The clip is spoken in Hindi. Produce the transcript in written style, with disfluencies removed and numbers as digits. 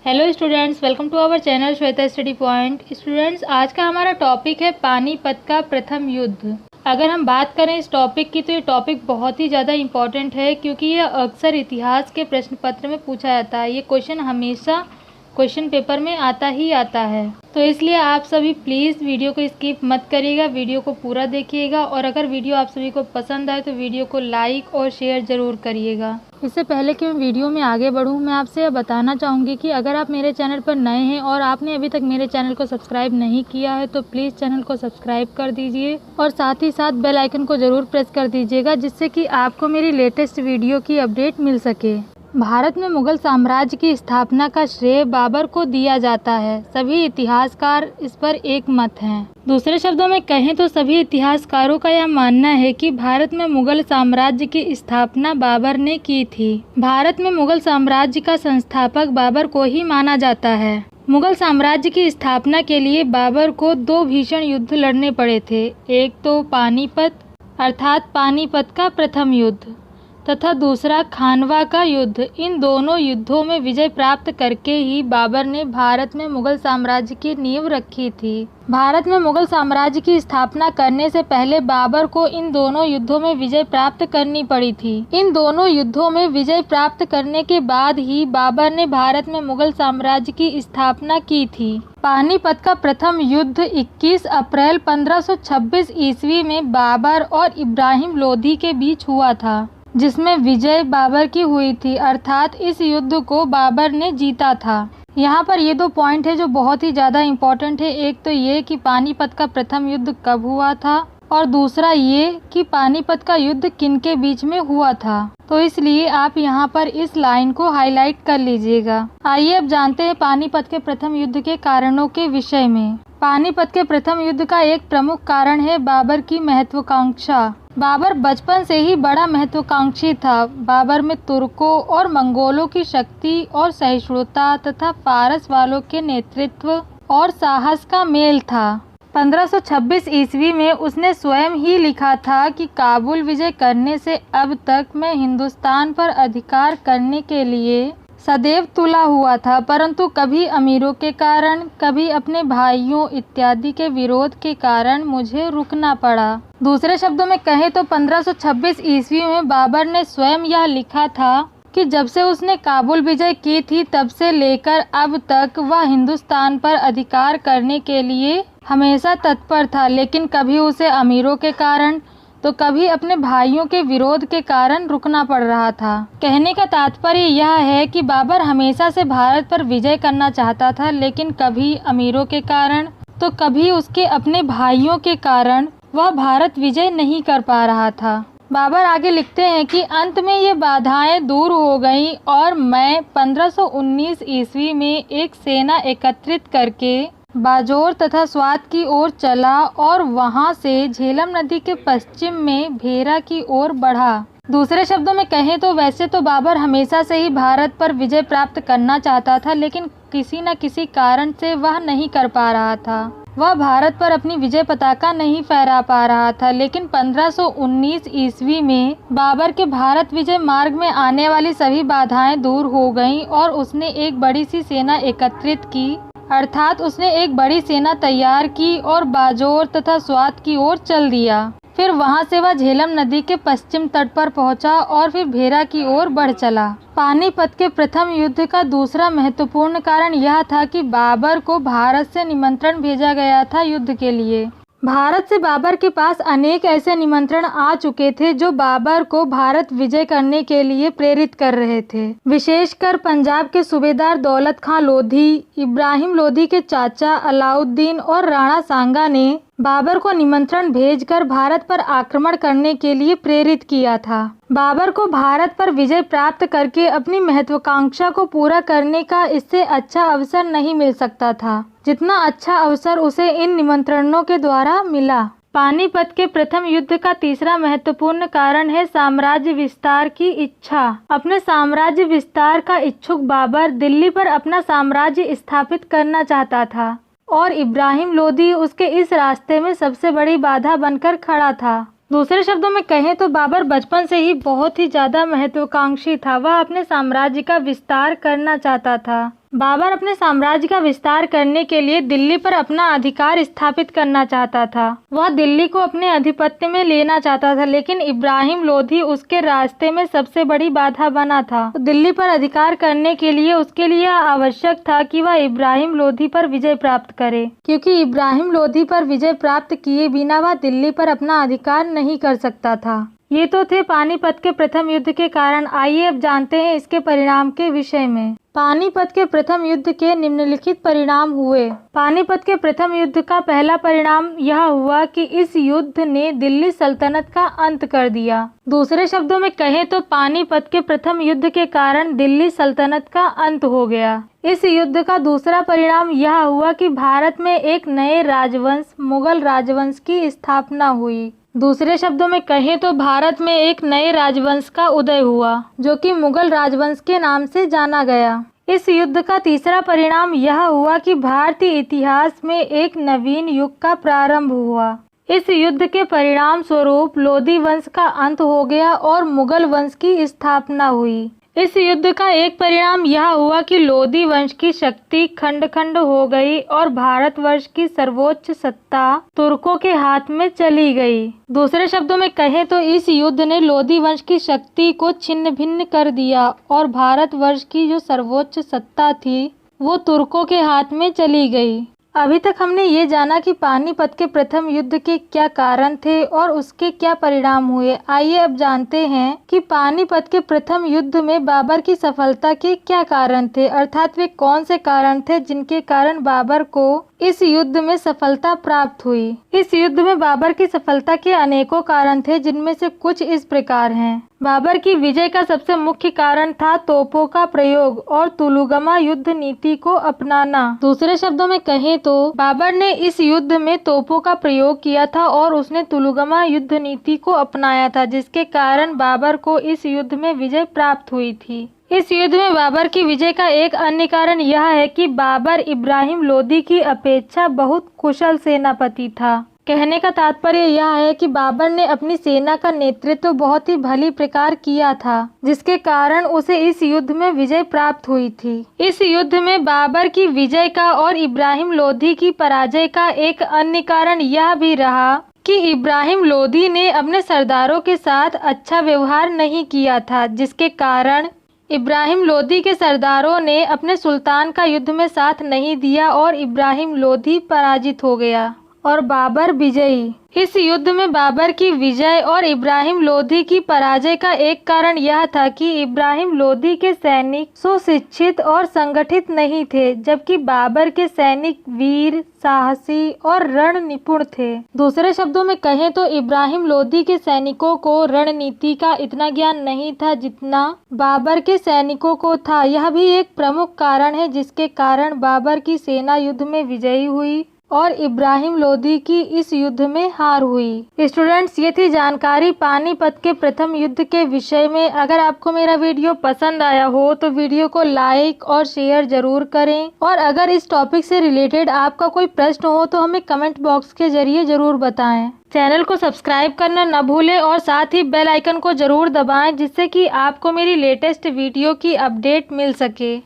Hello students, welcome to our channel Shweta study point. Students, आज का हमारा टॉपिक है पानीपत का प्रथम युद्ध। अगर हम बात करें इस टॉपिक की तो ये टॉपिक बहुत ही ज़्यादा इम्पॉर्टेंट है, क्योंकि ये अक्सर इतिहास के प्रश्न पत्र में पूछा जाता है। ये क्वेश्चन हमेशा क्वेश्चन पेपर में आता ही आता है, तो इसलिए आप सभी प्लीज़ वीडियो को स्किप मत करिएगा, वीडियो को पूरा देखिएगा। और अगर वीडियो आप सभी को पसंद आए तो वीडियो को लाइक और शेयर ज़रूर करिएगा। इससे पहले कि मैं वीडियो में आगे बढ़ूं, मैं आपसे यह बताना चाहूँगी कि अगर आप मेरे चैनल पर नए हैं और आपने अभी तक मेरे चैनल को सब्सक्राइब नहीं किया है तो प्लीज़ चैनल को सब्सक्राइब कर दीजिए और साथ ही साथ बेल आइकन को ज़रूर प्रेस कर दीजिएगा, जिससे कि आपको मेरी लेटेस्ट वीडियो की अपडेट मिल सके। भारत में मुगल साम्राज्य की स्थापना का श्रेय बाबर को दिया जाता है। सभी इतिहासकार इस पर एक मत हैं। दूसरे शब्दों में कहें तो सभी इतिहासकारों का यह मानना है कि भारत में मुगल साम्राज्य की स्थापना बाबर ने की थी। भारत में मुगल साम्राज्य का संस्थापक बाबर को ही माना जाता है। मुगल साम्राज्य की स्थापना के लिए बाबर को दो भीषण युद्ध लड़ने पड़े थे। एक तो पानीपत अर्थात पानीपत का प्रथम युद्ध तथा दूसरा खानवा का युद्ध। इन दोनों युद्धों में विजय प्राप्त करके ही बाबर ने भारत में मुगल साम्राज्य की नींव रखी थी। भारत में मुगल साम्राज्य की स्थापना करने से पहले बाबर को इन दोनों युद्धों में विजय प्राप्त करनी पड़ी थी। इन दोनों युद्धों में विजय प्राप्त करने के बाद ही बाबर ने भारत में मुगल साम्राज्य की स्थापना की थी। पानीपत का प्रथम युद्ध 21 अप्रैल 1526 ईस्वी में बाबर और इब्राहिम लोदी के बीच हुआ था, जिसमें विजय बाबर की हुई थी, अर्थात इस युद्ध को बाबर ने जीता था। यहाँ पर ये दो पॉइंट है जो बहुत ही ज़्यादा इम्पोर्टेंट है। एक तो ये कि पानीपत का प्रथम युद्ध कब हुआ था और दूसरा ये कि पानीपत का युद्ध किन के बीच में हुआ था। तो इसलिए आप यहाँ पर इस लाइन को हाईलाइट कर लीजिएगा। आइए अब जानते हैं पानीपत के प्रथम युद्ध के कारणों के विषय में। पानीपत के प्रथम युद्ध का एक प्रमुख कारण है बाबर की महत्वाकांक्षा। बाबर बचपन से ही बड़ा महत्वाकांक्षी था। बाबर में तुर्कों और मंगोलों की शक्ति और सहिष्णुता तथा फारस वालों के नेतृत्व और साहस का मेल था। 1526 ईस्वी में उसने स्वयं ही लिखा था कि काबुल विजय करने से अब तक मैं हिंदुस्तान पर अधिकार करने के लिए सदैव तुला हुआ था, परंतु कभी अमीरों के कारण, कभी अपने भाइयों इत्यादि के विरोध के कारण मुझे रुकना पड़ा। दूसरे शब्दों में कहें तो 1526 ईस्वी में बाबर ने स्वयं यह लिखा था कि जब से उसने काबुल विजय की थी तब से लेकर अब तक वह हिंदुस्तान पर अधिकार करने के लिए हमेशा तत्पर था, लेकिन कभी उसे अमीरों के कारण तो कभी अपने भाइयों के विरोध के कारण रुकना पड़ रहा था। कहने का तात्पर्य यह है कि बाबर हमेशा से भारत पर विजय करना चाहता था, लेकिन कभी अमीरों के कारण तो कभी उसके अपने भाइयों के कारण वह भारत विजय नहीं कर पा रहा था। बाबर आगे लिखते हैं कि अंत में ये बाधाएं दूर हो गईं और मैं 1519 ईस्वी में एक सेना एकत्रित करके बाजोर तथा स्वात की ओर चला और वहां से झेलम नदी के पश्चिम में भेरा की ओर बढ़ा। दूसरे शब्दों में कहें तो वैसे तो बाबर हमेशा से ही भारत पर विजय प्राप्त करना चाहता था, लेकिन किसी न किसी कारण से वह नहीं कर पा रहा था। वह भारत पर अपनी विजय पताका नहीं फहरा पा रहा था। लेकिन 1519 ईस्वी में बाबर के भारत विजय मार्ग में आने वाली सभी बाधाएं दूर हो गईं और उसने एक बड़ी सी सेना एकत्रित की, अर्थात उसने एक बड़ी सेना तैयार की और बाजोर तथा स्वात की ओर चल दिया। फिर वहां से वह झेलम नदी के पश्चिम तट पर पहुंचा और फिर भेरा की ओर बढ़ चला। पानीपत के प्रथम युद्ध का दूसरा महत्वपूर्ण कारण यह था कि बाबर को भारत से निमंत्रण भेजा गया था युद्ध के लिए। भारत से बाबर के पास अनेक ऐसे निमंत्रण आ चुके थे जो बाबर को भारत विजय करने के लिए प्रेरित कर रहे थे। विशेषकर पंजाब के सूबेदार दौलत खां लोधी, इब्राहिम लोधी के चाचा अलाउद्दीन और राणा सांगा ने बाबर को निमंत्रण भेजकर भारत पर आक्रमण करने के लिए प्रेरित किया था। बाबर को भारत पर विजय प्राप्त करके अपनी महत्वाकांक्षा को पूरा करने का इससे अच्छा अवसर नहीं मिल सकता था, जितना अच्छा अवसर उसे इन निमंत्रणों के द्वारा मिला। पानीपत के प्रथम युद्ध का तीसरा महत्वपूर्ण कारण है साम्राज्य विस्तार की इच्छा। अपने साम्राज्य विस्तार का इच्छुक बाबर दिल्ली पर अपना साम्राज्य स्थापित करना चाहता था और इब्राहिम लोदी उसके इस रास्ते में सबसे बड़ी बाधा बनकर खड़ा था। दूसरे शब्दों में कहें तो बाबर बचपन से ही बहुत ही ज़्यादा महत्वाकांक्षी था। वह अपने साम्राज्य का विस्तार करना चाहता था बाबर अपने साम्राज्य का विस्तार करने के लिए दिल्ली पर अपना अधिकार स्थापित करना चाहता था। वह दिल्ली को अपने आधिपत्य में लेना चाहता था, लेकिन इब्राहिम लोधी उसके रास्ते में सबसे बड़ी बाधा बना था। तो दिल्ली पर अधिकार करने के लिए उसके लिए आवश्यक था कि वह इब्राहिम लोधी पर विजय प्राप्त करे, क्योंकि इब्राहिम लोधी पर विजय प्राप्त किए बिना वह दिल्ली पर अपना अधिकार नहीं कर सकता था। ये तो थे पानीपत के प्रथम युद्ध के कारण। आइए अब जानते हैं इसके परिणाम के विषय में। पानीपत के प्रथम युद्ध के निम्नलिखित परिणाम हुए। पानीपत के प्रथम युद्ध का पहला परिणाम यह हुआ कि इस युद्ध ने दिल्ली सल्तनत का अंत कर दिया। दूसरे शब्दों में कहें तो पानीपत के प्रथम युद्ध के कारण दिल्ली सल्तनत का अंत हो गया। इस युद्ध का दूसरा परिणाम यह हुआ कि भारत में एक नए राजवंश मुगल राजवंश की स्थापना हुई। दूसरे शब्दों में कहें तो भारत में एक नए राजवंश का उदय हुआ, जो कि मुगल राजवंश के नाम से जाना गया। इस युद्ध का तीसरा परिणाम यह हुआ कि भारतीय इतिहास में एक नवीन युग का प्रारंभ हुआ। इस युद्ध के परिणाम स्वरूप लोधी वंश का अंत हो गया और मुगल वंश की स्थापना हुई। इस युद्ध का एक परिणाम यह हुआ कि लोधी वंश की शक्ति खंड खंड हो गई और भारतवर्ष की सर्वोच्च सत्ता तुर्कों के हाथ में चली गई। दूसरे शब्दों में कहें तो इस युद्ध ने लोधी वंश की शक्ति को छिन्न भिन्न कर दिया और भारतवर्ष की जो सर्वोच्च सत्ता थी वो तुर्कों के हाथ में चली गई। अभी तक हमने ये जाना कि पानीपत के प्रथम युद्ध के क्या कारण थे और उसके क्या परिणाम हुए। आइए अब जानते हैं कि पानीपत के प्रथम युद्ध में बाबर की सफलता के क्या कारण थे, अर्थात वे कौन से कारण थे जिनके कारण बाबर को इस युद्ध में सफलता प्राप्त हुई। इस युद्ध में बाबर की सफलता के अनेकों कारण थे, जिनमें से कुछ इस प्रकार हैं। बाबर की विजय का सबसे मुख्य कारण था तोपों का प्रयोग और तुलुगमा युद्ध नीति को अपनाना। दूसरे शब्दों में कहें तो बाबर ने इस युद्ध में तोपों का प्रयोग किया था और उसने तुलुगमा युद्ध नीति को अपनाया था, जिसके कारण बाबर को इस युद्ध में विजय प्राप्त हुई थी। इस युद्ध में बाबर की विजय का एक अन्य कारण यह है कि बाबर इब्राहिम लोदी की अपेक्षा बहुत कुशल सेनापति था। कहने का तात्पर्य यह है कि बाबर ने अपनी सेना का नेतृत्व बहुत ही भली प्रकार किया था, जिसके कारण उसे इस युद्ध में विजय प्राप्त हुई थी। इस युद्ध में बाबर की विजय का और इब्राहिम लोदी की पराजय का एक अन्य कारण यह भी रहा कि इब्राहिम लोदी ने अपने सरदारों के साथ अच्छा व्यवहार नहीं किया था, जिसके कारण इब्राहिम लोदी के सरदारों ने अपने सुल्तान का युद्ध में साथ नहीं दिया और इब्राहिम लोदी पराजित हो गया और बाबर विजयी। इस युद्ध में बाबर की विजय और इब्राहिम लोदी की पराजय का एक कारण यह था कि इब्राहिम लोदी के सैनिक सुशिक्षित और संगठित नहीं थे, जबकि बाबर के सैनिक वीर, साहसी और रण निपुण थे। दूसरे शब्दों में कहें तो इब्राहिम लोदी के सैनिकों को रणनीति का इतना ज्ञान नहीं था जितना बाबर के सैनिकों को था। यह भी एक प्रमुख कारण है जिसके कारण बाबर की सेना युद्ध में विजयी हुई और इब्राहिम लोदी की इस युद्ध में हार हुई। स्टूडेंट्स, ये थी जानकारी पानीपत के प्रथम युद्ध के विषय में। अगर आपको मेरा वीडियो पसंद आया हो तो वीडियो को लाइक और शेयर जरूर करें, और अगर इस टॉपिक से रिलेटेड आपका कोई प्रश्न हो तो हमें कमेंट बॉक्स के जरिए जरूर बताएं। चैनल को सब्सक्राइब करना न भूलें और साथ ही बेल आइकन को जरूर दबाएं, जिससे कि आपको मेरी लेटेस्ट वीडियो की अपडेट मिल सके।